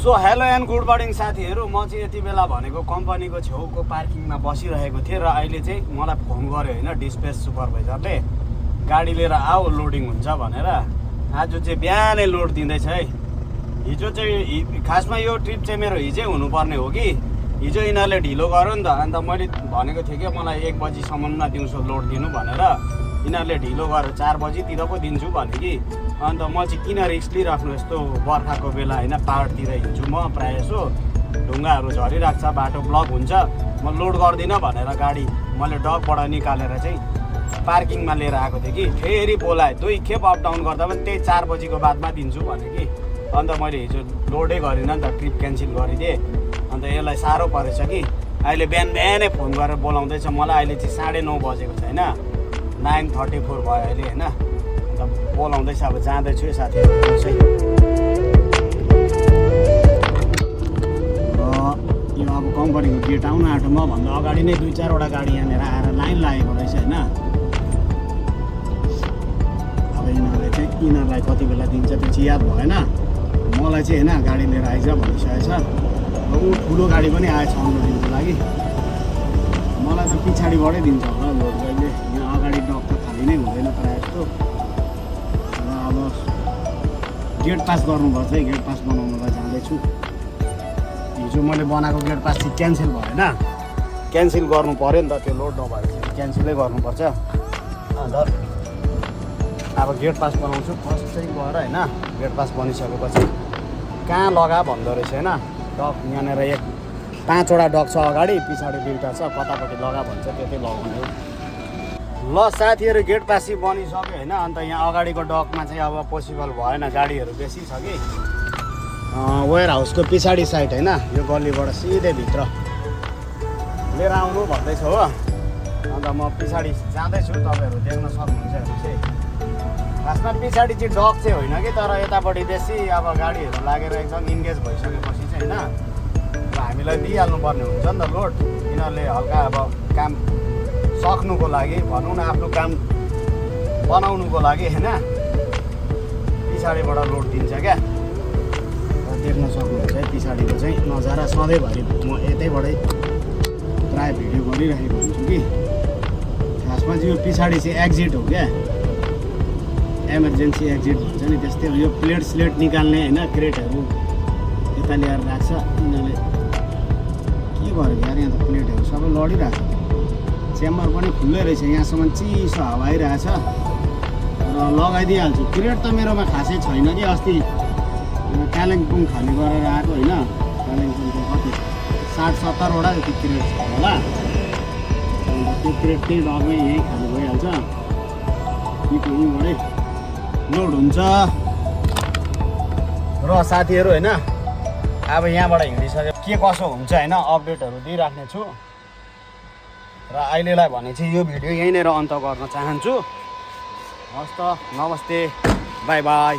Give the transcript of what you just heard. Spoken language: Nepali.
So hello and good morning साथीहरू, म चाहिँ यति बेला भनेको कम्पनीको छेउको पार्किङमा बसिरहेको थिएँ र अहिले चाहिँ मलाई फोन गर्यो होइन डिस्प्याच सुपरभाइजरले, गाडी लिएर आऊ लोडिङ हुन्छ भनेर। आज चाहिँ बिहानै लोड दिँदैछ है। हिजो चाहिँ खासमा यो ट्रिप चाहिँ मेरो हिजै हुनुपर्ने हो कि हिजो यिनीहरूले ढिलो गर्यो नि त। अन्त मैले भनेको थिएँ कि मलाई 1 बजीसम्ममा दिउँसो लोड दिनु भनेर, यिनीहरूले ढिलो गरेर 4 बजीतिर पो दिन्छु भने कि। अन्त म चाहिँ किन रिस्क लिइराख्नु, यस्तो बर्खाको बेला होइन, पाहाडतिर हिँड्छु म प्रायः जसो, ढुङ्गाहरू झरिरहेको छ, बाटो ब्लक हुन्छ, म लोड गर्दिनँ भनेर गाडी मैले डकबाट निकालेर चाहिँ पार्किङमा लिएर आएको थिएँ कि। फेरि बोलाएँ 2 खेप अप डाउन गर्दा पनि त्यही 4 बजीको बादमा दिन्छु भने कि। अन्त मैले हिजो लोडै गरिनँ नि त, ट्रिप क्यान्सल गरिदिएँ। अन्त यसलाई साह्रो परेछ कि अहिले बिहानै फोन गरेर बोलाउँदैछ मलाई। अहिले चाहिँ 9:30 बजेको छ होइन, 9:34 भयो अहिले होइन। अन्त बोलाउँदैछ, अब जाँदैछु है साथीहरू चाहिँ। यो अब कम्पनीको गेट आउन आँट्यो, मभन्दा अगाडि नै 2-4वटा गाडी यहाँनिर आएर लाइन लागेको रहेछ होइन। अब यिनीहरूलाई कति बेला दिन्छ त्यो चाहिँ याद भएन मलाई चाहिँ होइन। गाडी लिएर आइज भनिसकेको छ। ऊ ठुलो गाडी पनि आएछ अनलोडिङको लागि, मलाई त पछाडिबाटै दिन्छ होला लोड। जहिले यहाँ अगाडि डक त खाली नै हुँदैन प्रायः जस्तो। र अब गेट पास गर्नुपर्छ है, गेट पास बनाउनुलाई जाँदैछु। हिजो मैले बनाएको गेट पास चाहिँ क्यान्सल भएन, क्यान्सल गर्नु पऱ्यो नि त, त्यो लोड नभएपछि क्यान्सलै गर्नुपर्छ। अन्त अब गेट पास बनाउँछु फर्स्ट चाहिँ गएर होइन। गेट पास बनिसकेपछि कहाँ लगा भन्दो रहेछ होइन। डक यहाँनिर 5वटा डक छ, अगाडि पछाडि 2टा छ, कतापट्टि लगा भन्छ त्यतै लगाउने हो। ल साथीहरू, गेट पास चाहिँ बनिसक्यो होइन। अन्त यहाँ अगाडिको डकमा चाहिँ अब पोसिबल भएन, गाडीहरू बेसी छ कि। वेयर हाउसको पछाडि साइड होइन, यो गल्लीबाट सिधै भित्र लिएर आउनु भन्दैछ हो। अन्त म पछाडि जाँदैछु, तपाईँहरू देख्न सक्नुहुन्छ हेर्नु चाहिँ। खासमा पछाडि चाहिँ डक चाहिँ होइन कि, तर यतापट्टि बेसी अब गाडीहरू लागेर एकदम इन्गेज भइसकेपछि चाहिँ होइन, अब हामीलाई दिइहाल्नुपर्ने हुन्छ नि त लोड। यिनीहरूले हल्का अब काम सक्नुको लागि भनौँ न, आफ्नो काम बनाउनुको लागि होइन, पछाडिबाट लोड दिन्छ क्या। देख्न सक्नुहुन्छ है पछाडिको चाहिँ नजारा। सधैँभरि म यतैबाटै प्रायः भिडियो गरिरहेको हुन्छु कि। खासमा चाहिँ यो पछाडि चाहिँ एक्जिट हो क्या, इमर्जेन्सी एक्जिट भन्छ नि, त्यस्तै हो। यो प्लेट स्लेट निकाल्ने होइन, क्रेटहरू यता ल्याएर राख्छ यिनीहरूले। के गर्यो यार, यहाँ त प्लेटहरू सबै लडिरहेको छ। च्याम्बर पनि खुल्लै रहेछ, यहाँसम्म चिसो हावा आइरहेछ र लगाइदिइहाल्छु। क्रेट त मेरोमा खासै छैन कि, अस्ति कालिम्पोङ खाली गरेर आएको होइन। कालिम्पोङको कति 60-70वटा जति क्रेट छ होला। अन्त त्यो क्रेट त्यही डगमै यहीँ खाली भइहाल्छ, यहीँबाटै लोड हुन्छ। र साथीहरू होइन, अब यहाँबाट हिँडिसक्यो के कसो हुन्छ होइन, अपडेटहरू दिइराख्ने छु। र अहिलेलाई भने चाहिँ यो भिडियो यहीँनिर अन्त गर्न चाहन्छु। हस् त, नमस्ते, बाई बाई।